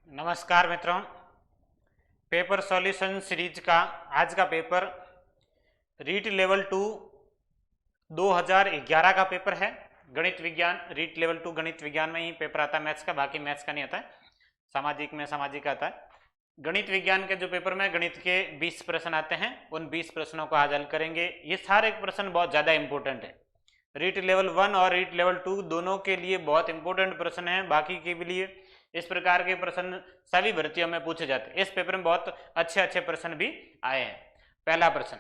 नमस्कार मित्रों, paper solution series का आज का पेपर रीट लेवल 2 2011 का पेपर है। गणित विज्ञान रीट लेवल 2 गणित विज्ञान में ही पेपर आता है मैथ्स का, बाकी मैथ्स का नहीं आता है। सामाजिक में सामाजिक आता है। गणित विज्ञान के जो पेपर में गणित के 20 प्रश्न आते हैं, उन 20 प्रश्नों को आज हल करेंगे। ये सारे प्रश्न बहुत ज़्यादा इंपॉर्टेंट है। रीट लेवल 1 और रीट लेवल 2 दोनों के लिए बहुत इंपॉर्टेंट प्रश्न है। बाकी के लिए इस प्रकार के प्रश्न सभी भर्तियों में पूछे जाते हैं। इस पेपर में बहुत अच्छे अच्छे प्रश्न भी आए हैं। पहला प्रश्न,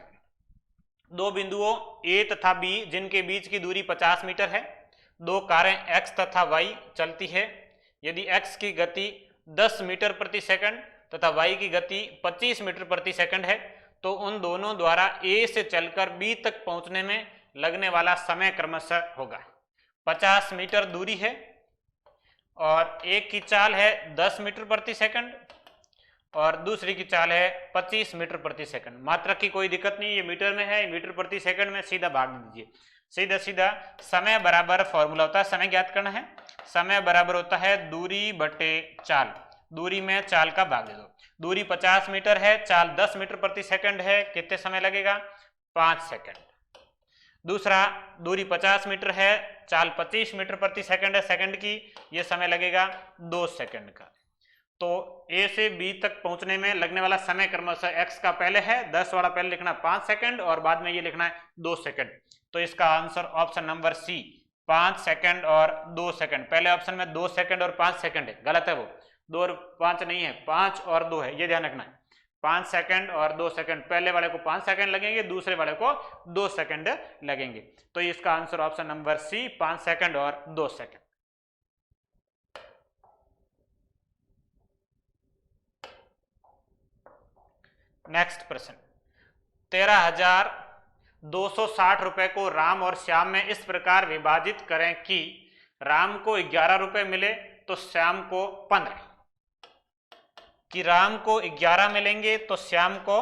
दो बिंदुओं ए तथा बी जिनके बीच की दूरी 50 मीटर है, दो कारें एक्स तथा वाई चलती है। यदि एक्स की गति 10 मीटर प्रति सेकंड तथा वाई की गति 25 मीटर प्रति सेकंड है, तो उन दोनों द्वारा ए से चलकर बी तक पहुंचने में लगने वाला समय क्रमशः होगा। 50 मीटर दूरी है और एक की चाल है 10 मीटर प्रति सेकंड और दूसरी की चाल है 25 मीटर प्रति सेकंड। मात्रक की कोई दिक्कत नहीं, ये मीटर में है, मीटर प्रति सेकंड में सीधा भाग दीजिए। सीधा सीधा समय बराबर फॉर्मूला होता है, समय ज्ञात करना है। समय बराबर होता है दूरी बटे चाल। दूरी में चाल का भाग दे दो। दूरी 50 मीटर है, चाल 10 मीटर प्रति सेकंड है, कितने समय लगेगा? 5 सेकंड। दूसरा, दूरी 50 मीटर है, चाल 25 मीटर प्रति सेकंड है सेकंड की, ये समय लगेगा 2 सेकंड का। तो ए से बी तक पहुंचने में लगने वाला समय क्रमशः एक्स का पहले है 10 वाला पहले लिखना 5 सेकंड और बाद में ये लिखना है 2 सेकंड। तो इसका answer option number C 5 second और 2 सेकंड। पहले ऑप्शन में 2 सेकंड और 5 सेकंड है, गलत है वो। 2 और 5 नहीं है, 5 और 2 है, ये ध्यान रखना है। 5 सेकंड और 2 सेकंड, पहले वाले को 5 सेकंड लगेंगे, दूसरे वाले को 2 सेकंड लगेंगे। तो इसका answer option number C 5 second और 2 सेकंड। नेक्स्ट प्रश्न, 13,260 रुपए को राम और श्याम में इस प्रकार विभाजित करें कि राम को 11 रुपए मिले तो श्याम को 15। कि राम को 11 मिलेंगे तो श्याम को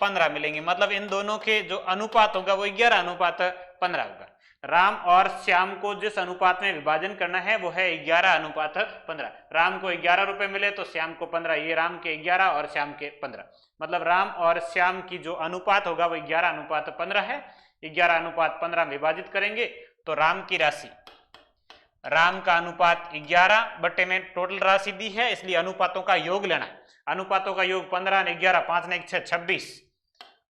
15 मिलेंगे। मतलब इन दोनों के जो अनुपात होगा वो 11 अनुपात 15 होगा। राम और श्याम को जिस अनुपात में विभाजन करना है वो है 11 अनुपात 15। राम को 11 रुपए मिले तो श्याम को 15। ये राम के 11 और श्याम के 15। मतलब राम और श्याम की जो अनुपात होगा वो 11 अनुपात 15 है। 11 अनुपात 15 विभाजित करेंगे तो राम की राशि, राम का अनुपात 11 बटे में टोटल राशि दी है, इसलिए अनुपातों का योग लेना है। अनुपातों का योग 15 ने 11, 5 ने 6, 26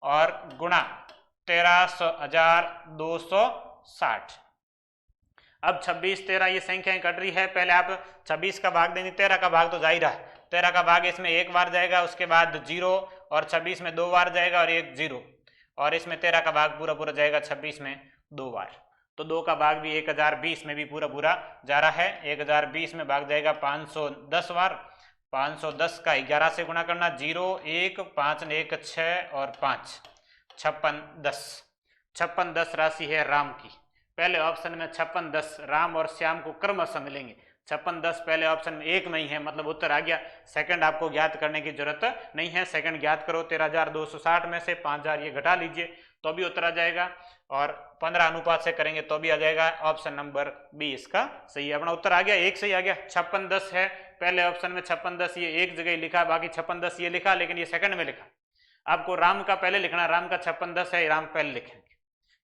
और गुणा 13,260। अब 26 13 ये संख्याएं कट रही है। पहले आप 26 का भाग देंगे, 13 का भाग तो जा ही रहा है। 13 का भाग इसमें एक बार जाएगा, उसके बाद 0 और 26 में 2 बार जाएगा और एक 0, और इसमें 13 का भाग पूरा पूरा जाएगा 26 में 2 बार। तो 2 का भाग भी 1020 में भी पूरा पूरा जा रहा है। 1020 में भाग जाएगा 510 बार। 510 का 11 से गुणा करना, 0 1 5 ने 1 6 और 5 56 10। 56 10 राशि है राम की। पहले ऑप्शन में 56 10 राम और श्याम को क्रमशः मिलेंगे। 56 10 पहले ऑप्शन में एक में ही है, मतलब उत्तर आ गया। सेकंड आपको ज्ञात करने की जरूरत नहीं है। सेकंड ज्ञात करो, 13,260 में से 5000 ये घटा लीजिए तो भी उत्तर आ जाएगा, और 15 अनुपात से करेंगे तो भी आ जाएगा। ऑप्शन नंबर बी इसका सही है। अपना उत्तर आ गया, एक सही आ गया। 56 10 है पहले ऑप्शन में। 56 10 ये एक जगह लिखा, बाकी 56 10 ये लिखा, लेकिन ये सेकंड में लिखा। आपको राम का पहले लिखना, राम का 56 10 है, राम पहले लिखेंगे।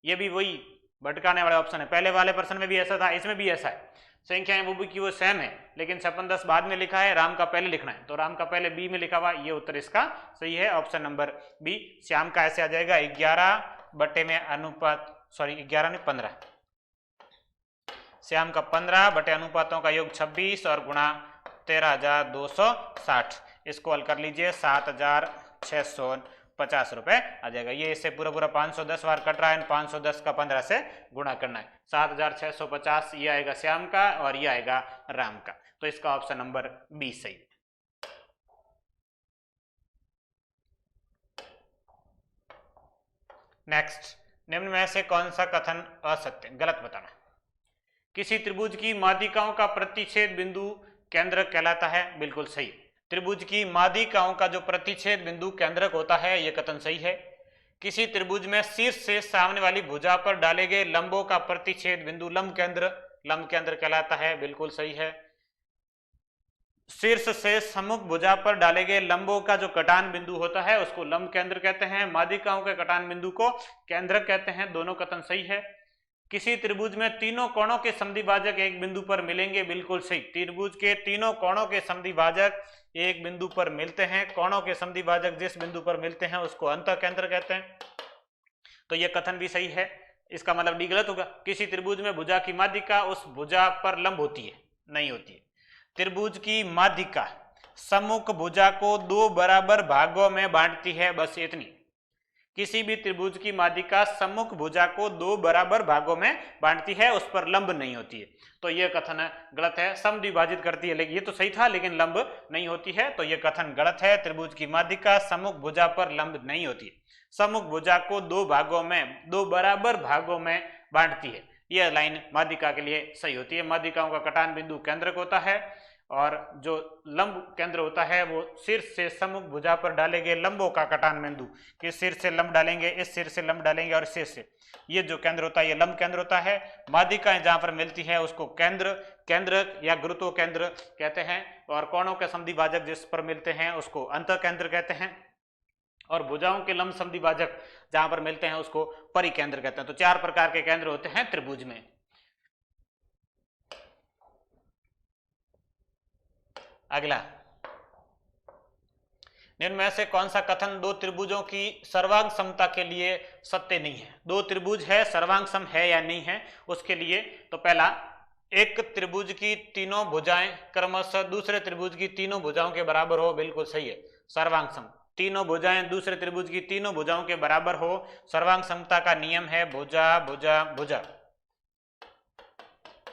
ये भी वही भटकाने वाला ऑप्शन है। पहले वाले प्रश्न में भी ऐसा था, इसमें भी ऐसा है। संख्याएं वो भी की वो सेम है, लेकिन 56 10 बाद में लिखा है, राम का पहले लिखना है, तो राम का पहले बी में लिखा हुआ, ये उत्तर इसका सही है। Option number B. श्याम का ऐसे आ जाएगा 11 बटे में अनुपात, सॉरी 11 नहीं 15, श्याम का 15 बटे अनुपातों का योग 26 और गुणा 13,260। इसको हल कर लीजिए, 7,650 रुपए आ जाएगा। ये इससे पूरा पूरा 510 बार कट रहा है, 510 का 15 से गुणा करना है। 7,650 ये आएगा श्याम का और ये आएगा राम का। तो इसका ऑप्शन नंबर बी सही है। नेक्स्ट, निम्न में से कौन सा कथन असत्य, गलत बताना। किसी त्रिभुज की माध्यिकाओं का प्रतिच्छेद बिंदु केंद्र कहलाता है, बिल्कुल सही। त्रिभुज की माध्यिकाओं का जो प्रतिच्छेद बिंदु केंद्रक होता है, यह कथन सही है। किसी त्रिभुज में शीर्ष से सामने वाली भुजा पर डाले गए लंबों का प्रतिच्छेद बिंदु लंब केंद्र कहलाता है, बिल्कुल सही है। शीर्ष से सम्मुख भुजा पर डाले गए लंबों का जो कटान बिंदु होता है उसको लंब केंद्र कहते हैं, माध्यिकाओं के कटान बिंदु को केंद्रक कहते हैं। दोनों कथन सही है। किसी त्रिभुज में तीनों कोणों के समद्विभाजक एक बिंदु पर मिलेंगे, बिल्कुल सही। त्रिभुज के तीनों कोणों के समद्विभाजक एक बिंदु पर मिलते हैं। कोणों के समद्विभाजक जिस बिंदु पर मिलते हैं उसको अंतःकेंद्र कहते हैं। तो यह कथन भी सही है। इसका मतलब डी गलत होगा। किसी त्रिभुज में भुजा की माध्यिका उस भुजा पर लंब होती है, नहीं होती है। त्रिभुज की माध्यिका सम्मुख भुजा को दो बराबर भागों में बांटती है, बस इतनी। किसी भी त्रिभुज की माध्यिका सम्मुख भुजा को दो बराबर भागों में बांटती है, उस पर लंब नहीं होती है। तो यह कथन गलत है। समद्विभाजित करती है, लेकिन ये तो सही था, लेकिन लंब नहीं होती है, तो यह कथन गलत है। त्रिभुज की माध्यिका सम्मुख भुजा पर लंब नहीं होती है। सम्मुख भुजा को दो भागों में, दो बराबर भागों में बांटती है। यह लाइन माध्यिका के लिए सही होती है। माध्यिकाओं का कटान बिंदु केंद्रक होता है और जो लंब केंद्र होता है वो शीर्ष से सम्मुख भुजा पर डाले गए लंबों का कटान बिंदु, कि शीर्ष से लंब डालेंगे, इस शीर्ष से लंब डालेंगे और शीर्ष से, ये जो केंद्र होता है ये लंब केंद्र होता है। माध्यिकाएं जहां पर मिलती है उसको केंद्र, केंद्रक या गुरुत्व केंद्र कहते हैं। और कोणों के समद्विभाजक जिस पर मिलते हैं उसको अंतःकेंद्र कहते हैं। और भुजाओं के लंब समद्विभाजक जहां पर मिलते हैं उसको परिकेंद्र कहते हैं। तो चार प्रकार के केंद्र होते हैं त्रिभुज में। अगला, निम्न में से कौन सा कथन दो त्रिभुजों की सर्वांग समता के लिए सत्य नहीं है? दो त्रिभुज है, सर्वांग सम है या नहीं है उसके लिए। तो पहला, एक त्रिभुज की तीनों भुजाएं क्रमशः दूसरे त्रिभुज की तीनों भुजाओं के बराबर हो, बिल्कुल सही है, सर्वांग सम। तीनों भुजाएं दूसरे त्रिभुज की तीनों भुजाओं के बराबर हो, सर्वांग समता का नियम है भुजा भुजा भुजा।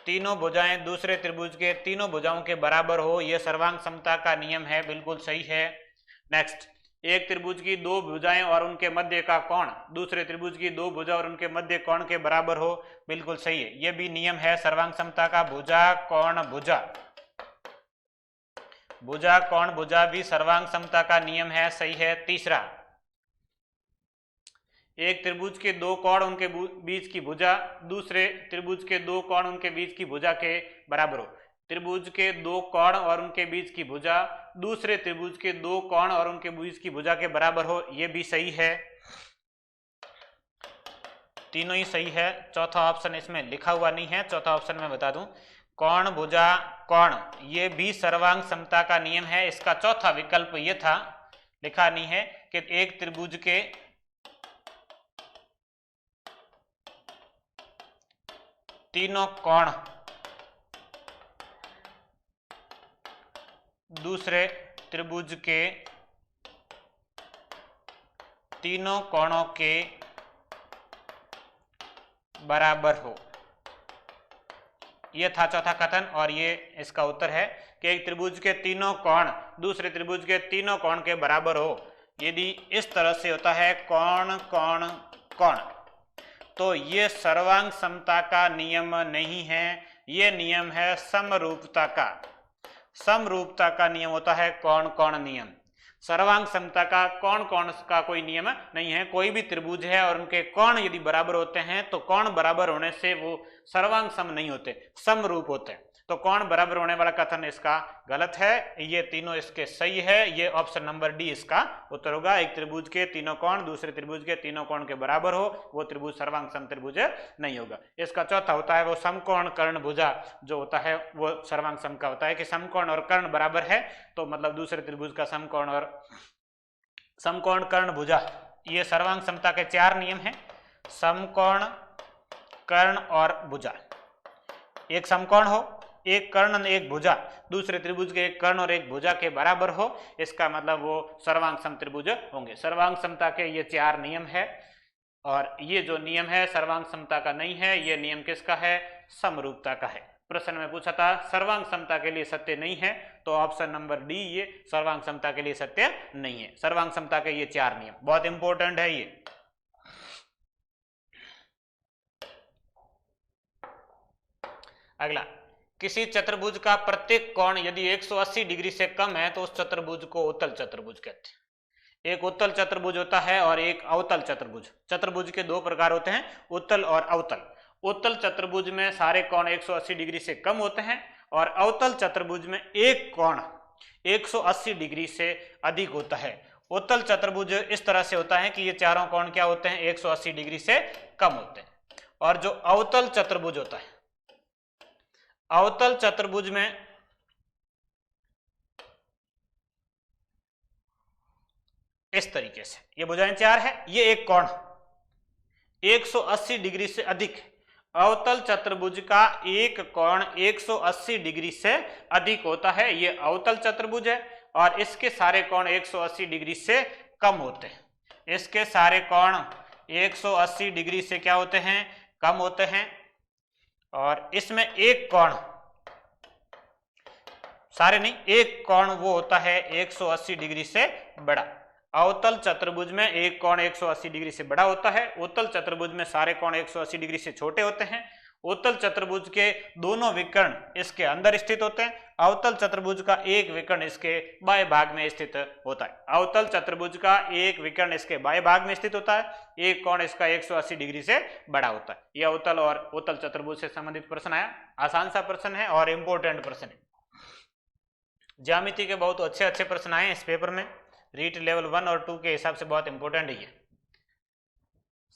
तीनों भुजाएं दूसरे त्रिभुज के तीनों भुजाओं के बराबर हो, यह सर्वांग समता का नियम है, बिल्कुल सही है। नेक्स्ट, एक त्रिभुज की दो भुजाएं और उनके मध्य का कोण दूसरे त्रिभुज की दो भुजा और उनके मध्य कोण के बराबर हो, बिल्कुल सही है। यह भी नियम है सर्वांग समता का, भुजा कोण भुजा। भुजा कोण भुजा भी सर्वांग समता का नियम है, सही है। तीसरा, एक त्रिभुज के दो कोण उनके बीच की भुजा दूसरे त्रिभुज के दो कोण उनके बीच की भुजा के बराबर हो। त्रिभुज के दो कोण और उनके बीच की भुजा दूसरे त्रिभुज के दो कोण और उनके बीच की भुजा के बराबर हो, यह भी सही है। तीनों ही सही है। चौथा ऑप्शन इसमें लिखा हुआ नहीं है, चौथा ऑप्शन में बता दूं, कोण भुजा कोण, ये भी सर्वांग समता का नियम है। इसका चौथा विकल्प ये था, लिखा नहीं है, कि एक त्रिभुज के तीनों कोण दूसरे त्रिभुज के तीनों कोणों के बराबर हो, यह था चौथा कथन। और ये इसका उत्तर है कि एक त्रिभुज के तीनों कोण दूसरे त्रिभुज के तीनों कोण के बराबर हो। यदि इस तरह से होता है कोण कोण कोण, तो ये सर्वांग समता का नियम नहीं है, ये नियम है समरूपता का। समरूपता का नियम होता है कोण कोण नियम। सर्वांग समता का कोण कोण का कोई नियम नहीं है। कोई भी त्रिभुज है और उनके कोण यदि बराबर होते हैं तो कोण बराबर होने से वो सर्वांग सम नहीं होते, समरूप होते हैं। तो कोण बराबर होने वाला कथन इसका गलत है। ये तीनों इसके सही है। ये ऑप्शन नंबर डी इसका उत्तर होगा। एक त्रिभुज के तीनों कोण दूसरे त्रिभुज के तीनों कोण के बराबर हो, वो त्रिभुज सर्वांग सम त्रिभुज नहीं होगा। इसका चौथा होता है वो समकोण कर्ण भुजा, जो होता है वो सर्वांग सम का होता है कि समकोण और कर्ण बराबर है, तो मतलब दूसरे त्रिभुज का समकोण और समकोण कर्ण भुजा, ये सर्वांग समता के चार नियम हैं। समकोण कर्ण और भुजा, एक समकोण हो, एक कर्ण एक भुजा, दूसरे त्रिभुज के एक कर्ण और एक भुजा के बराबर हो, इसका मतलब वो सर्वांग सम त्रिभुज होंगे। सर्वांग समता के ये चार नियम है और ये जो नियम है सर्वांग समता का नहीं है, ये नियम किसका है? समरूपता का है। प्रश्न में पूछा था सर्वांग समता के लिए सत्य नहीं है, तो ऑप्शन नंबर डी ये सर्वांग समता के लिए सत्य नहीं है। सर्वांग समता के ये चार नियम बहुत इंपॉर्टेंट है ये। अगला, किसी चतुर्भुज का प्रत्येक कोण यदि 180 डिग्री से कम है तो उस चतुर्भुज को उत्तल चतुर्भुज कहते हैं। एक उत्तल चतुर्भुज होता है और एक अवतल चतुर्भुज। चतुर्भुज के दो प्रकार होते हैं, उत्तल और अवतल। उत्तल चतुर्भुज में सारे कोण 180 डिग्री से कम होते हैं और अवतल चतुर्भुज में एक कोण 180 डिग्री से अधिक होता है। उत्तल चतुर्भुज इस तरह से होता है कि ये चारों कोण क्या होते हैं, 180 डिग्री से कम होते हैं। और जो अवतल चतुर्भुज होता है, अवतल चतुर्भुज में इस तरीके से ये भुजाएं चार है, ये एक कोण 180 डिग्री से अधिक। अवतल चतुर्भुज का एक कोण 180 डिग्री से अधिक होता है, ये अवतल चतुर्भुज है। और इसके सारे कोण 180 डिग्री से कम होते हैं। इसके सारे कोण 180 डिग्री से क्या होते हैं, कम होते हैं। और इसमें एक कोण, सारे नहीं, एक कोण वो होता है 180 डिग्री से बड़ा। अवतल चतुर्भुज में एक कोण 180 डिग्री से बड़ा होता है, उत्तल चतुर्भुज में सारे कोण 180 डिग्री से छोटे होते हैं। उत्तल चतुर्भुज के दोनों विकर्ण इसके अंदर स्थित होते हैं, अवतल चतुर्भुज का एक विकर्ण इसके बाएं भाग में स्थित होता है। अवतल चतुर्भुज का एक विकर्ण इसके बाएं भाग में स्थित होता है, एक कोण इसका 180 डिग्री से बड़ा होता है। यह अवतल और उत्तल चतुर्भुज से संबंधित प्रश्न आया, आसान सा प्रश्न है और इंपॉर्टेंट प्रश्न है। ज्यामिति के बहुत अच्छे अच्छे प्रश्न आए इस पेपर में, रीट लेवल 1 और 2 के हिसाब से बहुत इंपॉर्टेंट है।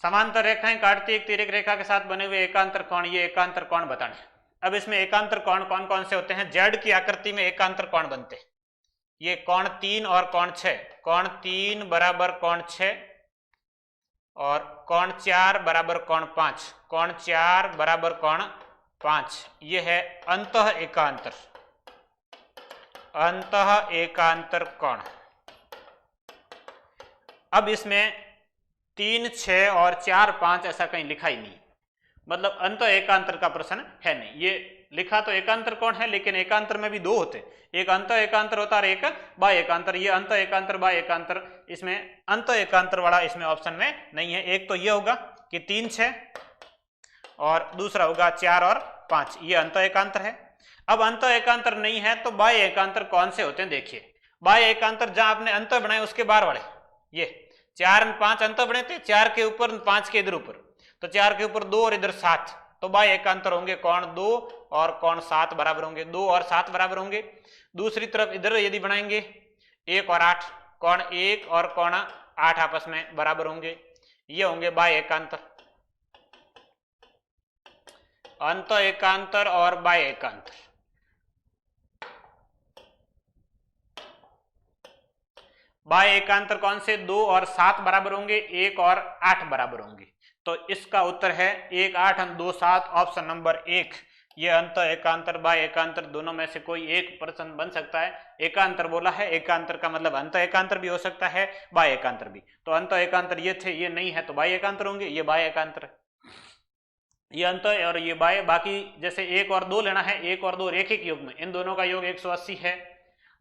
समांतर रेखाएं काटती एक तिर्यक रेखा के साथ बने हुए एकांतर कोण, ये एकांतर कोण बताने। अब इसमें एकांतर कोण कौन कौन से होते हैं, जेड की आकृति में एकांतर कोण बनते हैं। ये कोण 3 और कोण 6, कोण 3 बराबर कोण 6 और कोण 4 बराबर कोण 5, कोण 4 बराबर कोण 5, ये है अंतः एकांतर, अंतः एकांतर कोण। अब इसमें 3, 6 और 4, 5 ऐसा कहीं लिखा ही नहीं, मतलब अंतः एकांतर का प्रश्न है नहीं। ये लिखा तो एकांतर कोण है, लेकिन एकांतर में भी दो होते, एक अंतः एकांतर होता है और एक बाह्य एकांतर। ये अंतः एकांतर बाह्य एकांतर, इसमें अंतः एकांतर वाला इसमें ऑप्शन में नहीं है। एक तो ये होगा कि 3, 6 और दूसरा होगा 4 और 5, ये अंतः एकांतर है। अब अंतः एकांतर नहीं है तो बाह्य एकांतर कौन से होते हैं, देखिए। बाह्य एकांतर जहां आपने अंतः बनाए उसके बाहर वाले, ये 4 और 5 अंतः बने थे, 4 के ऊपर 5 के इधर ऊपर, तो 4 के ऊपर 2 और इधर 7, तो बाह्य एकांतर होंगे कोण 2 और कोण 7 बराबर होंगे, 2 और 7 बराबर होंगे। दूसरी तरफ इधर यदि बनाएंगे 1 और 8, कोण 1 और कोण 8 आपस में बराबर होंगे, ये होंगे बाह्य एकांतर। अंतः एकांतर और बाह्य एकांतर, बाह्य एकांतर कौन से, 2 और 7 बराबर होंगे, 1 और 8 बराबर होंगे। तो इसका उत्तर है 1, 8 और 2, 7, ऑप्शन नंबर 1। ये अंतः एकांतर बाह्य एकांतर दोनों में से कोई एक प्रश्न बन सकता है। एकांतर बोला है, एकांतर का मतलब अंतः एकांतर भी हो सकता है, बाह्य एकांतर भी। तो अंतः एकांतर ये थे, ये नहीं है तो बाह्य एकांतर होंगे, ये बाह्य एकांतर है। ये अंतः और ये बाह्य, बाकी जैसे 1 और 2 लेना है, 1 और 2 रेखिक योग में, इन दोनों का योग 180 है।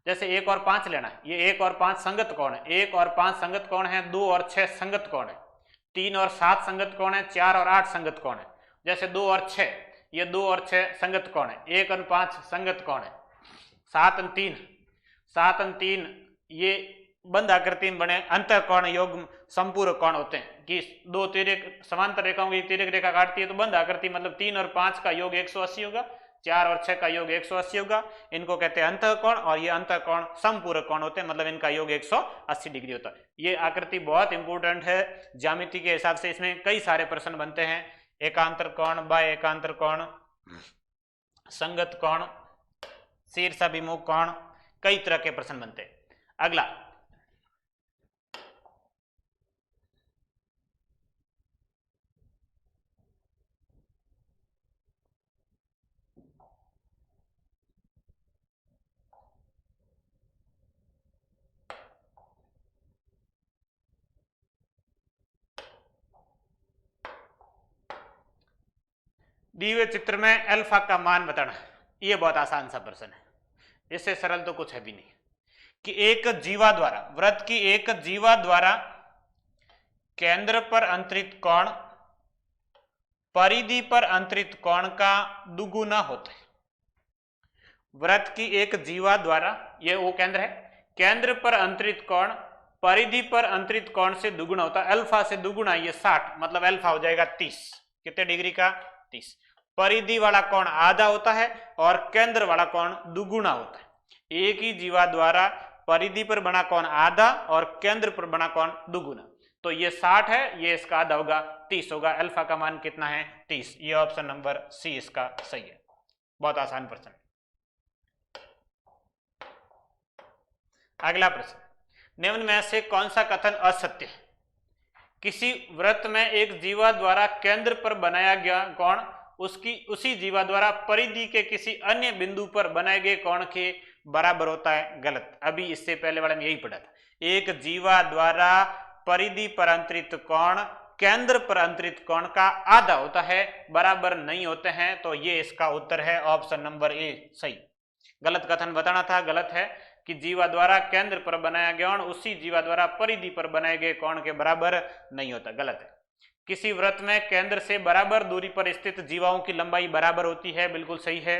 जैसे 1 और 5 लेना है, ये 1 और 5 संगत कोण है, 1 और 5 संगत कोण है, 2 और 6 संगत कोण है, 3 और 7 संगत कोण है, 4 और 8 संगत कोण है। जैसे 2 और 6, ये 2 और 6 संगत कोण है, 1 और 5 संगत कोण है, 7 और 3, 7 और 3 ये बंद आकृति में बने अंतः कोण योग संपूरक कोण होते हैं कि दो तिर्यक समांतर रेखाओं की तिर्यक रेखा काटती है तो बंद आकृति, मतलब 3 और 5 का योग 180 होगा, 4 और 6 का योग 180 होगा। इनको कहते हैं अंतः कोण, और ये अंतः कोण संपूरक कोण होते हैं, मतलब इनका योग 180 डिग्री होता है। ये आकृति बहुत इंपॉर्टेंट है ज्यामिति के हिसाब से, इसमें कई सारे प्रश्न बनते हैं। एकांतर कोण, बाह्य एकांतर कोण, संगत कोण, शीर्षाभिमुख कोण, कई तरह के प्रश्न बनते हैं। अगला दिए हुए चित्र में अल्फा का मान बताना। ये बहुत आसान सा प्रश्न है, इससे सरल तो कुछ है भी नहीं। कि एक जीवा द्वारा, वृत्त की एक जीवा द्वारा केंद्र पर अंतरित कोण परिधि पर अंतरित कोण का दुगुना होता है। वृत्त की एक जीवा द्वारा, ये वो केंद्र है, केंद्र पर अंतरित कोण परिधि पर अंतरित कोण से दुगुना होता है। अल्फा से दुगुना ये 60, मतलब अल्फा हो जाएगा 30। कितने डिग्री का, 30। परिधि वाला कोण आधा होता है और केंद्र वाला कोण दुगुना होता है। एक ही जीवा द्वारा परिधि पर बना कोण आधा और केंद्र पर बना कोण दुगुना। तो ये 60 है, ये इसका आधा होगा 30 होगा। अल्फा का मान कितना है 30। ये ऑप्शन नंबर सी इसका सही है। बहुत आसान प्रश्न। अगला प्रश्न, निम्न में से कौन सा कथन असत्य है? किसी वृत्त में एक जीवा द्वारा केंद्र पर बनाया गया कोण उसी जीवा द्वारा परिधि के किसी अन्य बिंदु पर बनाए गए कोण के बराबर होता है। गलत। अभी इससे पहले वाले में यही पढ़ा था। एक जीवा द्वारा परिधि पर अंतरित कोण केंद्र पर अंतरित कोण का आधा होता है, बराबर नहीं होते हैं। तो ये इसका उत्तर है ऑप्शन नंबर ए सही। गलत कथन बताना था, गलत है कि जीवा द्वारा केंद्र पर बनाया गया कोण उसी जीवा द्वारा परिधि पर बनाए गए कोण के बराबर नहीं होता, गलत है। किसी वृत्त में केंद्र से बराबर दूरी पर स्थित जीवाओं की लंबाई बराबर होती है, बिल्कुल सही है।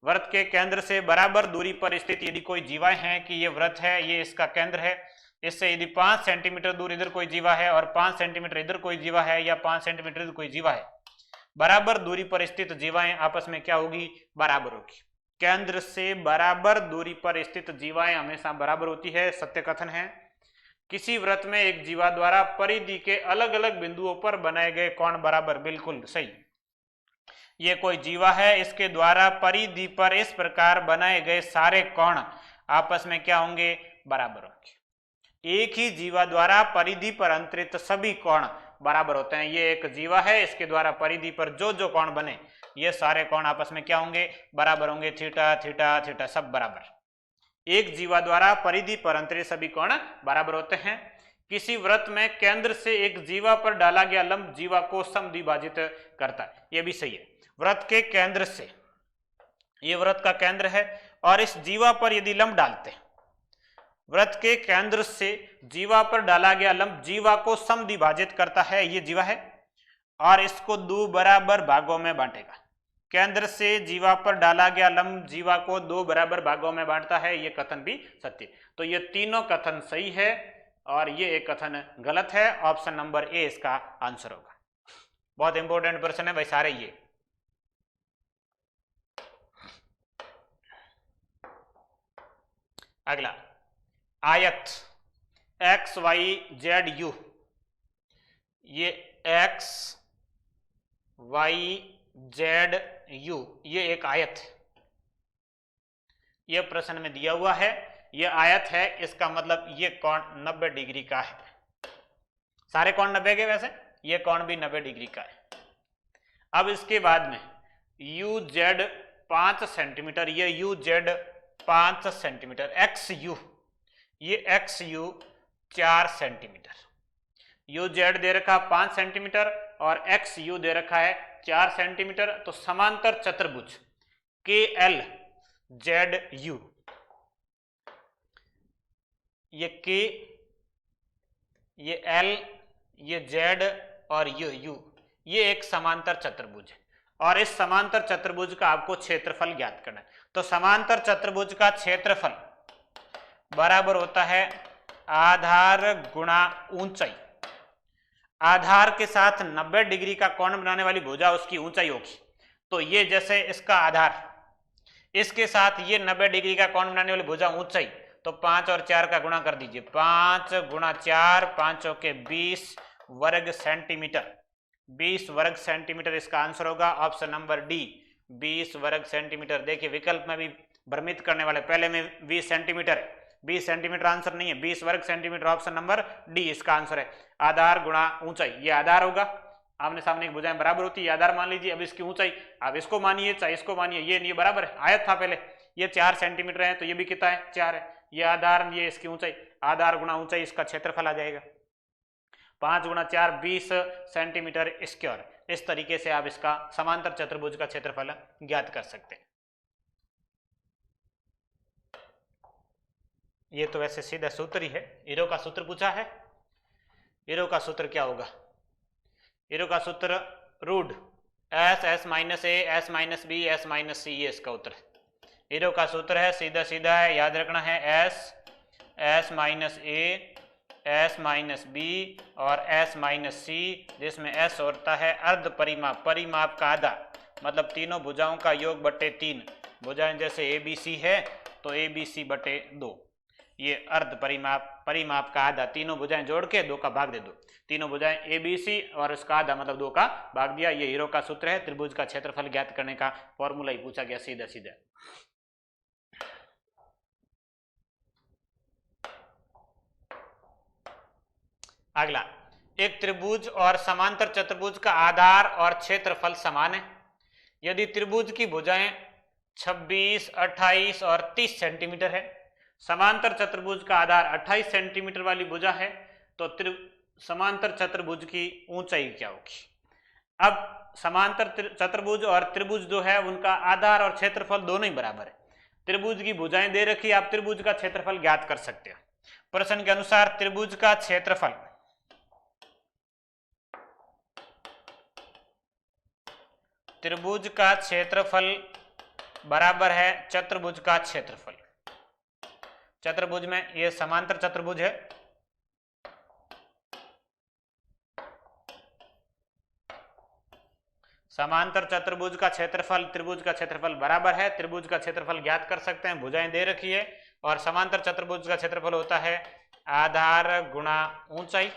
वृत्त के केंद्र से बराबर दूरी पर स्थित यदि कोई जीवाएं हैं कि ये वृत्त है, ये इसका केंद्र है, इससे यदि 5 सेंटीमीटर दूर इधर कोई जीवा है और 5 सेंटीमीटर इधर कोई जीवा है या 5 सेंटीमीटर इधर कोई जीवा है, बराबर दूरी पर स्थित जीवाएं आपस में क्या होगी? बराबर होगी। केंद्र से बराबर दूरी पर स्थित जीवाएं हमेशा बराबर होती है, सत्य कथन है। किसी वृत्त में एक जीवा द्वारा परिधि के अलग अलग बिंदुओं पर बनाए गए कोण बराबर, बिल्कुल सही। ये कोई जीवा है, इसके द्वारा परिधि पर इस प्रकार बनाए गए सारे कोण आपस में क्या होंगे? बराबर होंगे। एक ही जीवा द्वारा परिधि पर अंतरित सभी कोण बराबर होते हैं। ये एक जीवा है, इसके द्वारा परिधि पर जो कोण बने ये सारे कोण आपस में क्या होंगे? बराबर होंगे। थीटा थीटा थीटा सब बराबर। एक जीवा द्वारा परिधि पर अंतरित सभी कोण बराबर होते हैं। किसी वृत्त में केंद्र से एक जीवा पर डाला गया लंब जीवा को समद्विभाजित करता है, यह भी सही है। वृत्त के केंद्र से, ये वृत्त का केंद्र है और इस जीवा पर यदि लंब डालते हैं, वृत्त के केंद्र से जीवा पर डाला गया लंब जीवा को समद्विभाजित करता है, ये जीवा है, और इसको 2 बराबर भागों में बांटेगा। केंद्र से जीवा पर डाला गया लंब जीवा को 2 बराबर भागों में बांटता है, ये कथन भी सत्य। तो ये तीनों कथन सही है और ये एक कथन गलत है। ऑप्शन नंबर ए इसका आंसर होगा। बहुत इंपॉर्टेंट प्रश्न है भाई सारे ये। अगला, आयत एक्स वाई जेड यू, ये एक्स वाई जेड यू ये एक आयत है। ये प्रश्न में दिया हुआ है, ये आयत है, इसका मतलब ये कोण 90 डिग्री का है। सारे कोण 90 के, वैसे ये कोण भी 90 डिग्री का है। अब इसके बाद में यू जेड 5 सेंटीमीटर, ये U Z 5 centimetre, X U, ये X U 4 centimetre, U Z दे रखा 5 सेंटीमीटर और एक्स यू दे रखा है 4 सेंटीमीटर। तो समांतर चतुर्भुज के एल जेड यू, ये के, ये एल, ये जेड और ये यू, ये एक समांतर चतुर्भुज है और इस समांतर चतुर्भुज का आपको क्षेत्रफल ज्ञात करना है। तो समांतर चतुर्भुज का क्षेत्रफल बराबर होता है आधार गुणा ऊंचाई। आधार के साथ 90 डिग्री का कोण बनाने वाली भुजा उसकी ऊंचाई होगी। तो ये जैसे इसका आधार, इसके साथ ये 90 डिग्री का कोण बनाने वाली भुजा ऊंचाई, तो 5 और 4 का गुणा कर दीजिए। 5 गुणा 4, 5 के 20 वर्ग सेंटीमीटर, 20 वर्ग सेंटीमीटर इसका आंसर होगा। ऑप्शन नंबर डी 20 वर्ग सेंटीमीटर। देखिए विकल्प में भी भ्रमित करने वाले, पहले में 20 सेंटीमीटर है, 20 सेंटीमीटर आंसर नहीं है, 20 वर्ग सेंटीमीटर। ऑप्शन नंबर डी इसका आंसर है। आधार गुणा ऊंचाई, ये आधार होगा, आमने सामने की भुजाएं बराबर होती है, आधार मान लीजिए। अब इसकी ऊंचाई आप इसको मानिए चाहे इसको मानिए, ये बराबर है। आयत था पहले, ये 4 सेंटीमीटर है तो ये भी कितना है? 4 है। ये आधार, ये इसकी ऊंचाई, आधार गुणा ऊंचाई, इसका क्षेत्रफल आ जाएगा 5 गुणा 4 20 सेंटीमीटर स्क्वायर। इस तरीके से आप इसका समांतर चतुर्भुज का क्षेत्रफल ज्ञात कर सकते हैं। ये तो वैसे सीधा सूत्र ही है, ईरो का सूत्र पूछा है। ईरो का सूत्र क्या होगा? ईरो का सूत्र root s s minus a s minus b s minus c, ये इसका उत्तर है। ईरो का सूत्र है, सीधा सीधा है, याद रखना है, s s minus a s minus b और एस माइनस सी, जिसमें एस होता है अर्ध परिमाप, परिमाप का आधा, मतलब तीनों भुजाओं का योग बट्टे 3। भुजाएं जैसे ए बी सी है तो ABC/2, ये अर्ध परिमाप का आधा, तीनों भुजाएं जोड़ के 2 का भाग दे दो, तीनों भुजाएं ABC और उसका आधा मतलब 2 का भाग दिया। ये हीरो का सूत्र है, त्रिभुज का क्षेत्रफल ज्ञात करने का फॉर्मूला ही पूछा गया सीधा सीधा। अगला, एक त्रिभुज और समांतर चतुर्भुज का आधार और क्षेत्रफल समान है। यदि त्रिभुज की भुजाएं 26, 28 और 30 सेंटीमीटर है, समांतर चतुर्भुज का आधार 28 सेंटीमीटर वाली भुजा है, तो समांतर चतुर्भुज की ऊंचाई क्या होगी? अब समांतर चतुर्भुज और त्रिभुज जो है उनका आधार और क्षेत्रफल दोनों ही बराबर है। त्रिभुज की भुजाएं दे रखी, आप त्रिभुज का क्षेत्रफल ज्ञात कर सकते हो। प्रश्न के अनुसार त्रिभुज का क्षेत्रफल बराबर है चतुर्भुज का क्षेत्रफल। चतुर्भुज में ये समांतर चतुर्भुज है, समांतर चतुर्भुज का क्षेत्रफल त्रिभुज का क्षेत्रफल बराबर है। त्रिभुज का क्षेत्रफल ज्ञात कर सकते हैं, भुजाएं दे रखी है, और समांतर चतुर्भुज का क्षेत्रफल होता है आधार गुणा ऊंचाई,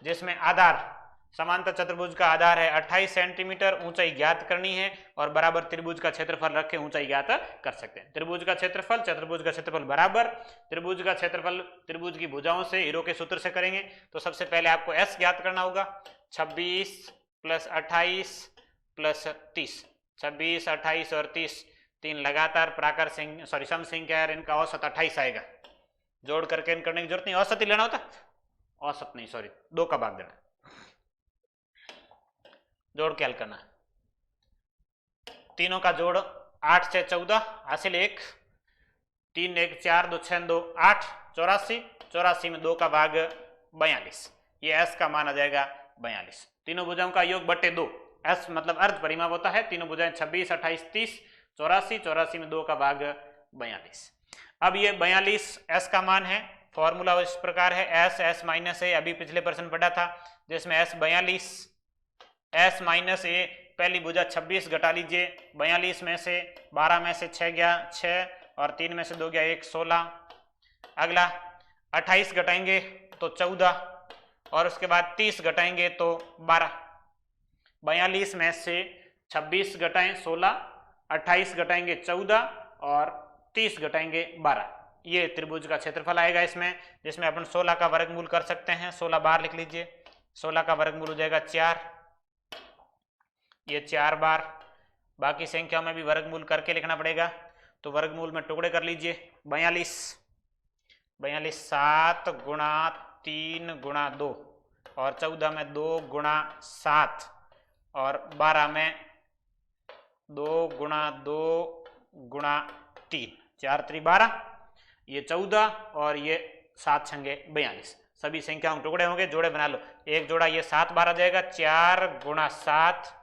जिसमें आधार समांतर चतुर्भुज का आधार है 28 सेंटीमीटर, ऊंचाई ज्ञात करनी है और बराबर त्रिभुज का क्षेत्रफल रख के ऊंचाई ज्ञात कर सकते हैं। त्रिभुज का क्षेत्रफल चतुर्भुज का क्षेत्रफल बराबर, त्रिभुज का क्षेत्रफल त्रिभुज की भुजाओं से हीरो के सूत्र से करेंगे। तो सबसे पहले आपको S ज्ञात करना होगा, 26 + 28 + 30, 26, 28 और 30 तीन लगातार प्राकार सम संख्या है, इनका औसत 28 आएगा। जोड़ करके इन करने की जरूरत नहीं, औसत ही लेना होता, औसत नहीं सॉरी 2 का भाग देना, जोड़ के हल करना। तीनों का जोड़ 8 से 14 हासिल 1, 3 1 4 2 6 2 8, 84, 84 में 2 का भाग 42, ये S का मान आ जाएगा 42। तीनों भुजाओं का योग बटे 2, S मतलब अर्ध परिमाप होता है। तीनों भुजाएं 26, 28, 30, 84, 84 में 2 का भाग 42। अब ये 42 S का मान है, फॉर्मूला इस प्रकार है S माइनस ए, अभी पिछले प्रश्न पढ़ा था जिसमें S 42, S माइनस ए, पहली भुजा 26 घटा लीजिए, 42 में से 12 में से 6 गया 6 और 3 में से 2 गया 1, 16। अगला 28 घटाएंगे तो 14 और उसके बाद 30 घटाएंगे तो 12। 42 में से 26 घटाएं 16, 28 घटाएंगे 14 और 30 घटाएंगे 12, ये त्रिभुज का क्षेत्रफल आएगा इसमें, जिसमें अपन 16 का वर्गमूल कर सकते हैं। 16 बार लिख लीजिए, 16 का वर्गमूल हो जाएगा 4, ये 4 बार। बाकी संख्याओं में भी वर्गमूल करके लिखना पड़ेगा, तो वर्गमूल में टुकड़े कर लीजिए। 42 7 गुणा 3 गुणा 2 और 14 में 2 गुणा 7 और 12 में 2 गुणा 2 गुणा 3, 4 3 12, ये 14 और ये 7 छंगे 42। सभी संख्याओं टुकड़े होंगे, जोड़े बना लो। एक जोड़ा ये 7 बार आ जाएगा, 4 गुणा 7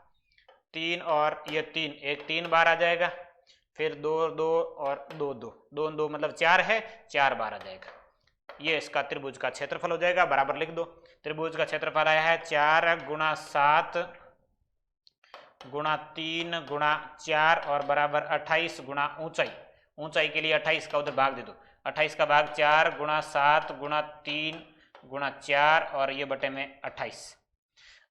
3 और ये 3, एक 3 बार आ जाएगा, फिर 2 2 और 2 2 2 2 मतलब 4 है, 4 बार आ जाएगा। ये इसका त्रिभुज का क्षेत्रफल हो जाएगा, बराबर लिख दो। त्रिभुज का क्षेत्रफल आया है 4 गुणा 7 गुणा 3 गुणा 4 और बराबर 28 गुणा ऊंचाई। ऊंचाई के लिए 28 का उधर भाग दे दो, 28 का भाग 4 गुणा 7 गुणा 3 गुणा 4 और ये बटे में 28।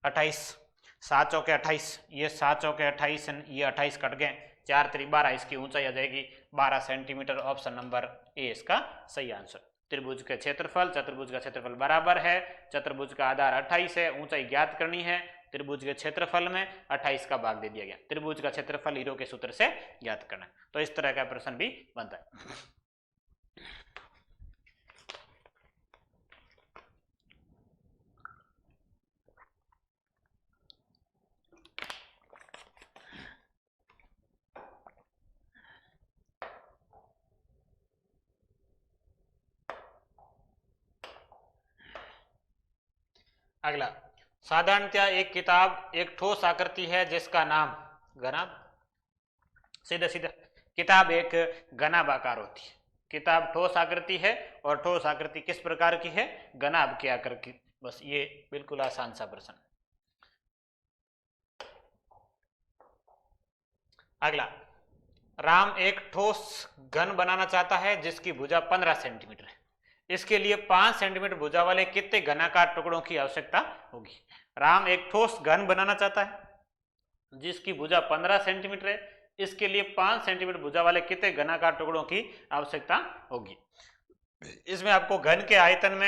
28 7 चौके 28, ये 7 चौके 28, ये 28 कट गए, 4 3 12, इसकी ऊंचाई आ जाएगी 12 सेंटीमीटर। ऑप्शन नंबर ए इसका सही आंसर। त्रिभुज के क्षेत्रफल चतुर्भुज का क्षेत्रफल बराबर है, चतुर्भुज का आधार 28 है, ऊंचाई ज्ञात करनी है, त्रिभुज के क्षेत्रफल में 28 का भाग दे दिया गया। त्रिभुज का क्षेत्रफल हीरो के सूत्र से ज्ञात करना, तो इस तरह का प्रश्न भी बनता है। अगला, साधारणतया एक किताब एक ठोस आकृति है जिसका नाम घनाभ, सीधा सीधा किताब एक घनाभ आकार होती है। किताब ठोस आकृति है और ठोस आकृति किस प्रकार की है? घनाभ की आकृति। बस ये बिल्कुल आसान सा प्रश्न। अगला, राम एक ठोस घन बनाना चाहता है जिसकी भुजा 15 सेंटीमीटर है। इसके लिए 5 सेंटीमीटर भुजा वाले कितने घनाकार टुकड़ों की आवश्यकता होगी? राम एक ठोस घन बनाना चाहता है जिसकी भुजा 15 सेंटीमीटर है। इसके लिए 5 सेंटीमीटर भुजा वाले कितने घनाकार टुकड़ों की आवश्यकता होगी? इसमें आपको घन के आयतन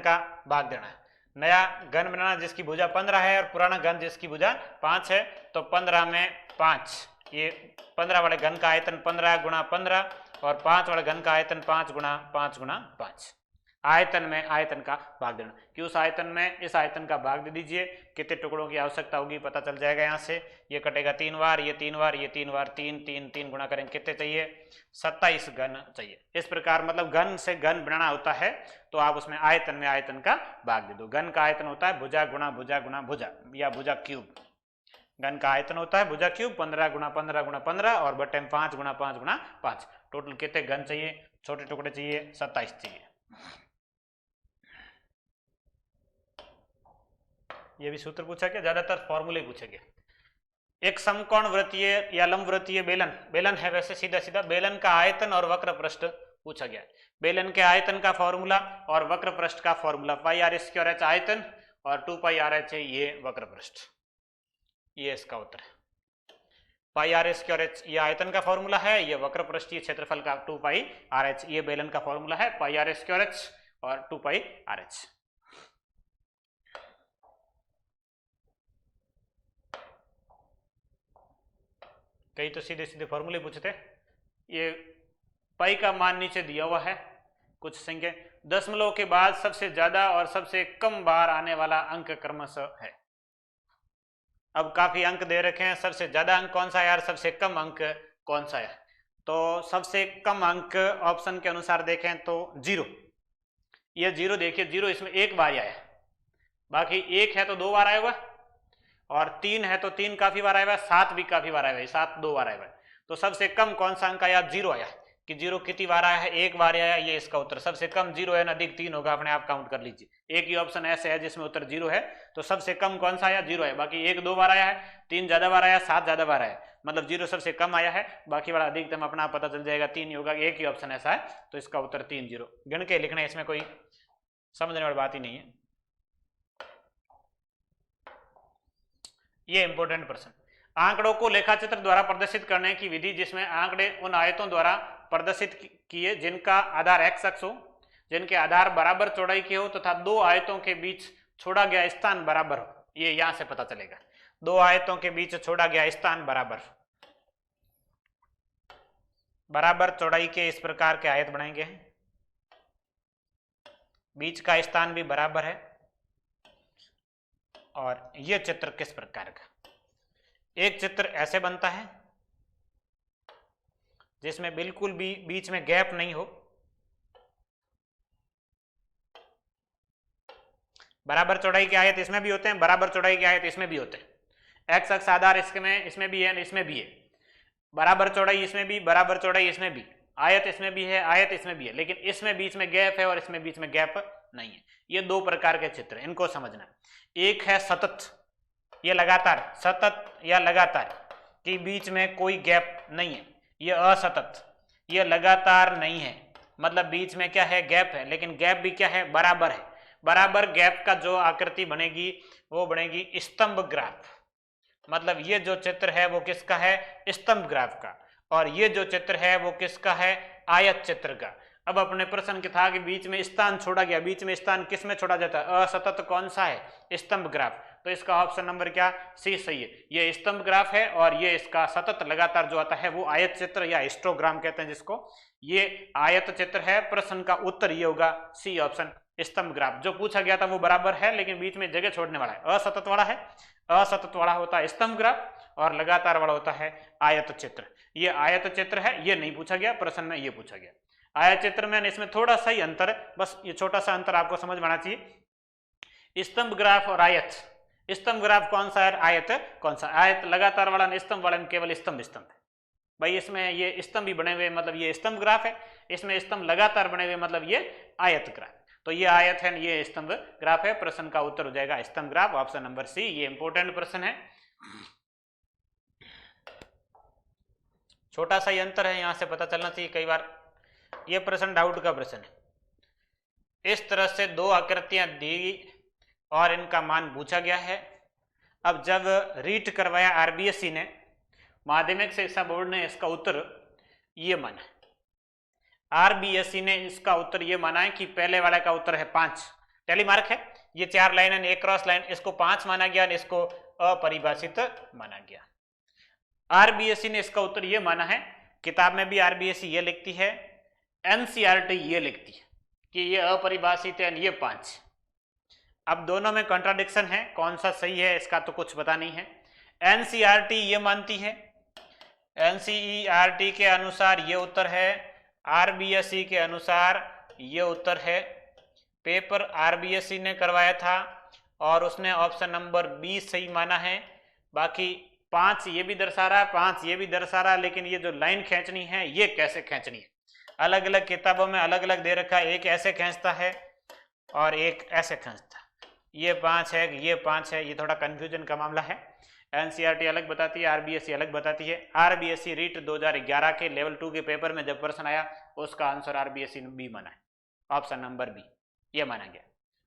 का भाग देना है। नया घन बनाना जिसकी भुजा 15 है और पुराना घन जिसकी भुजा 5 है, तो 15 में 5, ये 15 वाले घन का आयतन 15 गुणा 15 और 5 वाले घन का आयतन 5 गुणा 5 गुणा 5। आयतन में आयतन का भाग देना कि उस आयतन में इस आयतन का भाग दे दीजिए, कितने टुकड़ों की आवश्यकता होगी पता चल जाएगा। यहाँ से ये कटेगा 3 बार, ये 3 बार, ये 3 बार, 3 3 3 गुणा करेंगे कितने चाहिए? 27 घन चाहिए। इस प्रकार मतलब घन से घन बनाना होता है तो आप उसमें आयतन में आयतन का भाग दे दो। घन का आयतन होता है भुजा गुणा भुजा गुणा भुजा या भुजा क्यूब। घन का आयतन होता है भुजा क्यूब 15 गुणा 15 गुणा 15 और बटे 5 गुणा 5 गुणा 5। टोटल कितने घन चाहिए? छोटे टुकड़े चाहिए 27 चाहिए। ये भी सूत्र पूछा गया, ज्यादातर फॉर्मूले पूछे गए। एक समकोण वृत्तीय या लंब वृत्तीय बेलन है, वैसे सीधा सीधा बेलन का आयतन और वक्र पृष्ठ पूछा गया। बेलन के आयतन का फॉर्मूला और वक्र पृष्ठ का formula pi r square h आयतन और 2 पाई आर एच है ये वक्र पृष्ठ। ये इसका उत्तर है। पाई आर स्क्वायर एच ये आयतन का फॉर्मूला है, ये वक्र पृष्ठीय क्षेत्रफल का 2 पाई आर एच ये बेलन का फॉर्मूला है। पाई आर स्क्वायर एच और 2 पाई आर एच। कई तो सीधे सीधे फॉर्मूले पूछते। ये पाई का मान नीचे दिया हुआ है, कुछ संख्या दशमलव के बाद सबसे ज्यादा और सबसे कम बार आने वाला अंक क्रमशः है। अब काफी अंक दे रखे हैं, सबसे ज्यादा अंक कौन सा है और सबसे कम अंक कौन सा है? तो सबसे कम अंक ऑप्शन के अनुसार देखें तो 0। ये 0 देखिए, 0 इसमें एक बार आया है, बाकी 1 है तो 2 बार आया हुआ और 3 है तो 3 काफी बार आया हुआ, 7 भी काफी बार आया हुआ, 7 2 बार आया हुआ। तो सबसे कम कौन सा अंक आया? 0 आया कि 0 कितनी बार आया है? 1 बार आया। ये इसका उत्तर सबसे कम 0 है, अधिक 3 होगा, अपने आप काउंट कर लीजिए। एक ही ऑप्शन ऐसे है जिसमें उत्तर 0 है, तो सबसे कम कौन सा आया? 0 है। बाकी 1 2 बार आया है, 3 ज्यादा बार आया, 7 ज्यादा बार आया, मतलब 0 सबसे कम आया है, बाकी वाला अधिकतम अपना पता चल जाएगा 3 ही होगा। एक ही ऑप्शन ऐसा है, तो इसका उत्तर 3 0 गिन के लिखना है, इसमें कोई समझने वाली बात ही नहीं है। ये इंपॉर्टेंट प्रश्न। आंकड़ों को लेखाचित्र द्वारा प्रदर्शित करने की विधि, जिसमें आंकड़े उन आयतों द्वारा प्रदर्शित किए जिनका आधार x अक्ष हो, जिनके आधार बराबर चौड़ाई के हो तथा दो आयतों के बीच छोड़ा गया स्थान बराबर हो। ये यहां से पता चलेगा, दो आयतों के बीच छोड़ा गया स्थान बराबर चौड़ाई के इस प्रकार के आयत बनाएंगे, बीच का स्थान भी बराबर है। और यह चित्र किस प्रकार का? एक चित्र ऐसे बनता है जिसमें बिल्कुल भी बीच में गैप नहीं हो, बराबर चौड़ाई के आयत इसमें भी होते हैं, बराबर चौड़ाई के आयत इसमें भी होते हैं। एक्स अक्ष आधार इसमें भी है, इसमें भी है, बराबर चौड़ाई इसमें भी, बराबर चौड़ाई इसमें भी, आयत इसमें भी है, आयत इसमें भी है, लेकिन इसमें बीच में गैप है और इसमें बीच में गैप नहीं है। ये दो प्रकार के चित्र, इनको समझना। एक है सतत, ये लगातार, सतत या लगातार के बीच में कोई गैप नहीं है। ये असतत, ये लगातार नहीं है, मतलब बीच में क्या है? गैप है, लेकिन गैप भी क्या है? बराबर है। बराबर गैप का जो आकृति बनेगी वो बनेगी स्तंभ ग्राफ। मतलब ये जो चित्र है वो किसका है? स्तंभ ग्राफ का। और ये जो चित्र है वो किसका है? आयत चित्र का। अब अपने प्रश्न के था कि बीच में स्थान छोड़ा गया, बीच में स्थान किस में छोड़ा जाता है? असतत कौन सा है? स्तंभ ग्राफ। तो इसका ऑप्शन नंबर क्या? सी सही है। ये स्तंभ ग्राफ है और ये इसका सतत लगातार जो आता है वो आयत चित्र या हिस्टोग्राम कहते हैं जिसको। ये आयत चित्र है। प्रश्न का उत्तर ये होगा सी ऑप्शन, स्तंभ ग्राफ। जो पूछा गया था वो बराबर है लेकिन बीच में जगह छोड़ने वाला है, असतत वाला है। असतत वाला होता है स्तंभ ग्राफ और लगातार वाला होता है आयत चित्र। ये आयत चित्र है, ये नहीं पूछा गया प्रश्न में, ये पूछा गया आयत चित्र में। इसमें थोड़ा सा ही अंतर, बस ये छोटा सा अंतर आपको समझ में आना चाहिए। स्तंभ ग्राफ और आयत, स्तंभ ग्राफ कौन सा है? आयत कौन सा? आयत लगातार वाला, स्तंभ वाला में केवल स्तंभ स्तंभ है भाई। इसमें ये स्तंभ भी बने हुए मतलब ये स्तंभ ग्राफ है, इसमें स्तंभ लगातार बने हुए मतलब ये आयत ग्राफ। तो ये आयत है, ये स्तंभ ग्राफ है। प्रश्न का उत्तर हो जाएगा स्तंभ ग्राफ, ऑप्शन नंबर सी। ये इंपॉर्टेंट प्रश्न है। छोटा सा ही अंतर है, यहां से पता चलना चाहिए। कई बार ये प्रश्न डाउट का प्रश्न है। इस तरह से दो आकृतियां दी और इनका मान पूछा गया है। अब जब रीट करवाया आरबीएसई ने, माध्यमिक शिक्षा बोर्ड ने इसका उत्तर ये माना। आरबीएसई ने इसका उत्तर ये माना है कि पहले वाले का उत्तर है 5, टैली मार्क है, ये 4 लाइन है, एक क्रॉस लाइन, इसको 5 माना गया और इसको अपरिभाषित माना गया। आरबीएसई ने इसका उत्तर ये माना है, किताब में भी आरबीएसई ये लिखती है, एनसीईआरटी ये लिखती है कि ये अपरिभाषित है, ये 5। अब दोनों में कॉन्ट्राडिक्शन है, कौन सा सही है इसका तो कुछ पता नहीं है। एनसीईआरटी ये मानती है, एनसीईआरटी के अनुसार ये उत्तर है, आरबीएसई के अनुसार ये उत्तर है। पेपर आरबीएसई ने करवाया था और उसने ऑप्शन नंबर 20 सही माना है। बाकी 5 ये भी दर्शा रहा है, 5 ये भी दर्शा रहा है, लेकिन ये जो लाइन खींचनी है ये कैसे खींचनी है, अलग अलग किताबों में अलग अलग दे रखा है। एक ऐसे खींचता है और एक ऐसे खींचता है, ये 5 है, ये 5 है, ये थोड़ा कंफ्यूजन का मामला है। एनसीईआरटी अलग बताती है, आरबीएसई अलग बताती है। आरबीएसई रीट 2011 के लेवल 2 के पेपर में जब प्रश्न आया उसका आंसर आरबीएसई ने बी माना है, ऑप्शन नंबर बी ये माना गया।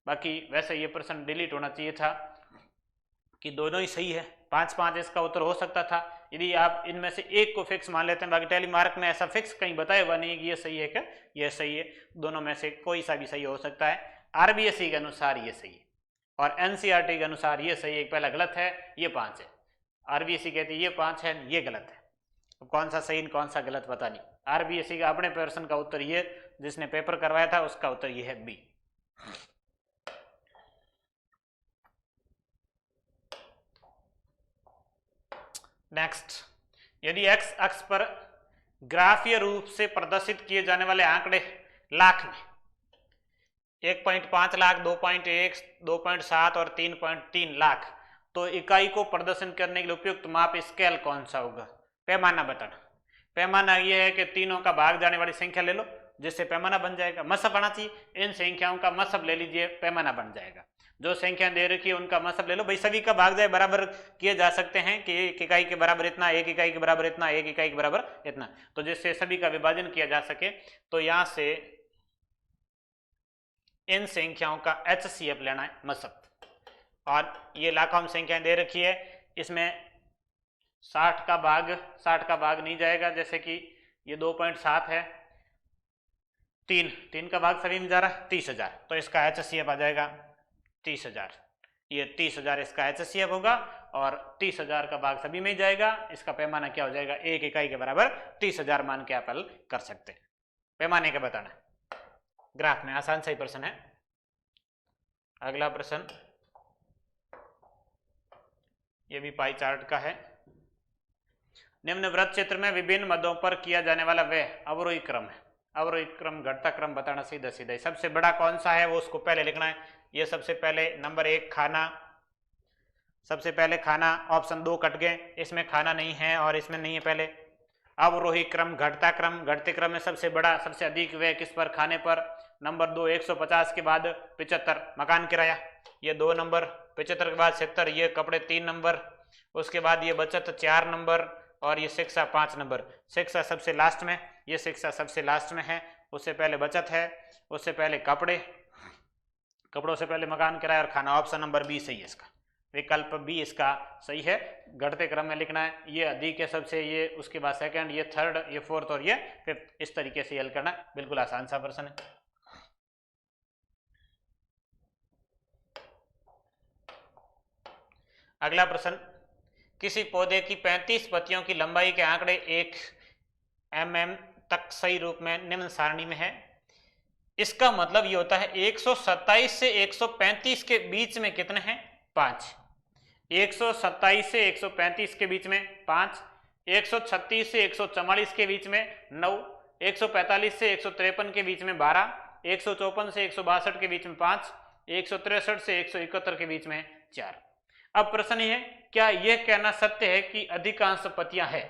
बाकी वैसे ये प्रश्न डिलीट होना चाहिए था कि दोनों ही सही है, 5-5 इसका उत्तर हो सकता था यदि आप इनमें से एक को फिक्स मान लेते हैं। बाकी टैली मार्क में ऐसा फिक्स कहीं बताया हुआ नहीं है कि ये सही है क्या, ये सही है, दोनों में से कोई सा भी सही हो सकता है। आरबीएसई के अनुसार ये सही है और एनसीईआरटी के अनुसार ये सही है, पहला गलत है, ये 5 है। आरबीएसई कहती है ये 5 है, ये गलत है। तो कौन सा सही कौन सा गलत पता नहीं। आरबीएसई का अपने प्रश्न का उत्तर ये, जिसने पेपर करवाया था उसका उत्तर ये है बी। नेक्स्ट, यदि एक्स अक्ष पर ग्राफीय रूप से प्रदर्शित किए जाने वाले आंकड़े लाख में 1.5 लाख, 2.1, 2.7 और 3.3 लाख, तो इकाई को प्रदर्शन करने के लिए उपयुक्त माप स्केल कौन सा होगा? पैमाना बताना। पैमाना यह है कि तीनों का भाग जाने वाली संख्या ले लो जिससे पैमाना बन जाएगा। मसब आना चाहिए, इन संख्याओं का मसब ले लीजिए, पैमाना बन जाएगा। जो संख्या दे रखी है उनका मसब ले लो भाई, सभी का भाग जाए, बराबर किए जा सकते हैं कि एक इकाई के बराबर इतना, एक इकाई के बराबर इतना, एक इकाई के बराबर इतना, तो जिससे सभी का विभाजन किया जा सके। तो यहां से इन संख्याओं का एचसीएफ लेना है, मसब। और ये लाखों में संख्याएं दे रखी है, इसमें 60 का भाग नहीं जाएगा, जैसे कि ये 2.7 है, 3 का भाग सभी में जा रहा है 30,000, तो इसका एचसीएफ आ जाएगा 30,000। ये 30,000 इसका एचसीएफ होगा और 30,000 का भाग सभी में ही जाएगा। इसका पैमाना क्या हो जाएगा? एक इकाई के बराबर 30,000 मान के आप हल कर सकते हैं। पैमाने का बताना ग्राफ में, आसान सही प्रश्न है। अगला प्रश्न ये भी पाई चार्ट का है। निम्न वृत्त चित्र में विभिन्न मदों पर किया जाने वाला वह अवरोही क्रम है। अवरोही क्रम, घटता क्रम बताना सीधा सीधा। सबसे बड़ा कौन सा है वो उसको पहले लिखना है। ये सबसे पहले नंबर 1 खाना, सबसे पहले खाना, ऑप्शन 2 कट गए, इसमें खाना नहीं है और इसमें नहीं है। पहले अवरोही क्रम, घटता क्रम, घटते क्रम में सबसे बड़ा सबसे अधिक व्यय किस पर? खाने पर। नंबर 2 150 के बाद 75 मकान किराया, ये 2 नंबर। 75 के बाद 70, ये कपड़े 3 नंबर। उसके बाद ये बचत 4 नंबर और ये शिक्षा 5 नंबर। शिक्षा सबसे लास्ट में, ये शिक्षा सबसे लास्ट में है। उससे पहले बचत है, उससे पहले कपड़े, कपड़ों से पहले मकान किराया और खाना। ऑप्शन नंबर बी सही है, इसका विकल्प बी इसका सही है। घटते क्रम में लिखना है, ये अधिक है सबसे, ये उसके बाद सेकंड, ये थर्ड, ये फोर्थ और ये फिफ्थ। इस तरीके से हल करना, बिल्कुल आसान सा प्रश्न है। अगला प्रश्न, किसी पौधे की 35 पत्तियों की लंबाई के आंकड़े 1 mm तक सही रूप में निम्न सारणी में है। इसका मतलब ये होता है 127 से 135 के बीच में कितने हैं? 5। 127 से 135 के बीच में 5, 136 से 144 के बीच में 9, 145 से 153 के बीच में 12, 154 से 162 के बीच में 5, 163 से 171 के बीच में 4। अब प्रश्न ये है, क्या यह कहना सत्य है कि अधिकांश पत्तियां है?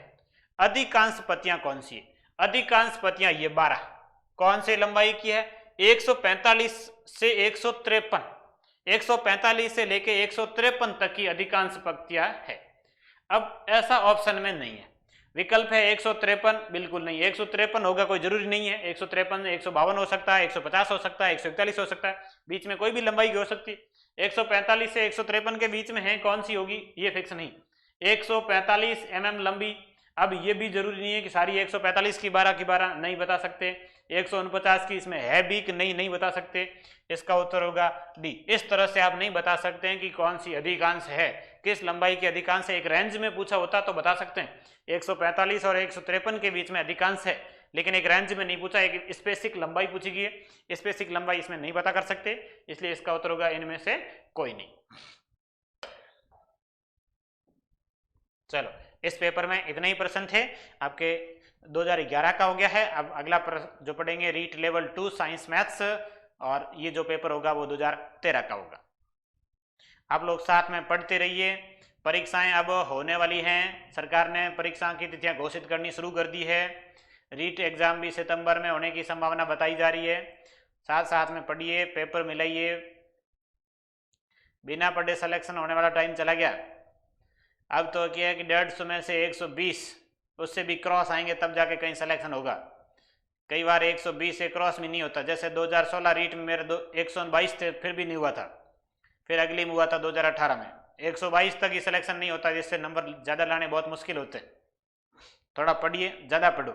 अधिकांश पत्तियां कौन सी है? अधिकांश पत्तियां ये 12 कौन से लंबाई की है? 145 से 153, 145 से लेके 153 तक की अधिकांश पत्तियां है। अब ऐसा ऑप्शन में नहीं है, विकल्प है 153, बिल्कुल नहीं, 153 होगा कोई जरूरी नहीं है, 153 152 हो सकता है, 150 हो सकता है, 141 हो सकता है, बीच में कोई भी लंबाई की हो सकती है। 145 से 153 के बीच में है, कौन सी होगी ये फिक्स नहीं। 145 mm लंबी, अब ये भी जरूरी नहीं है कि सारी 145 की 12 नहीं बता सकते, 149 की इसमें है भी कि नहीं बता सकते, इसका उत्तर होगा डी। इस तरह से आप नहीं बता सकते हैं कि कौन सी अधिकांश है, किस लंबाई की अधिकांश है। एक रेंज में पूछा होता तो बता सकते हैं, 145 और 153 के बीच में अधिकांश है, लेकिन एक रेंज में नहीं पूछा, एक स्पेसिफिक लंबाई पूछी गई है, स्पेसिफिक लंबाई इसमें नहीं पता कर सकते, इसलिए इसका उत्तर होगा इनमें से कोई नहीं। चलो, इस पेपर में इतने ही प्रश्न थे, आपके 2011 का हो गया है। अब अगला जो पढ़ेंगे रीट लेवल 2 साइंस मैथ्स, और ये जो पेपर होगा वो 2013 का होगा। आप लोग साथ में पढ़ते रहिए। परीक्षाएं अब होने वाली हैं, सरकार ने परीक्षा की तिथियां घोषित करनी शुरू कर दी है। रीट एग्जाम भी सितंबर में होने की संभावना बताई जा रही है। साथ साथ में पढ़िए, पेपर मिलाइए, बिना पढ़े सिलेक्शन होने वाला टाइम चला गया। अब तो क्या है कि 150 में से 120, उससे भी क्रॉस आएंगे तब जाके कहीं सिलेक्शन होगा। कई बार 120 से क्रॉस में नहीं होता, जैसे 2016 रीट में मेरे 122 थे, फिर भी नहीं हुआ था, फिर अगली में हुआ था 2018 में 122 तक ही सिलेक्शन नहीं होता, जिससे नंबर ज़्यादा लाने बहुत मुश्किल होते। थोड़ा पढ़िए, ज़्यादा पढ़ो।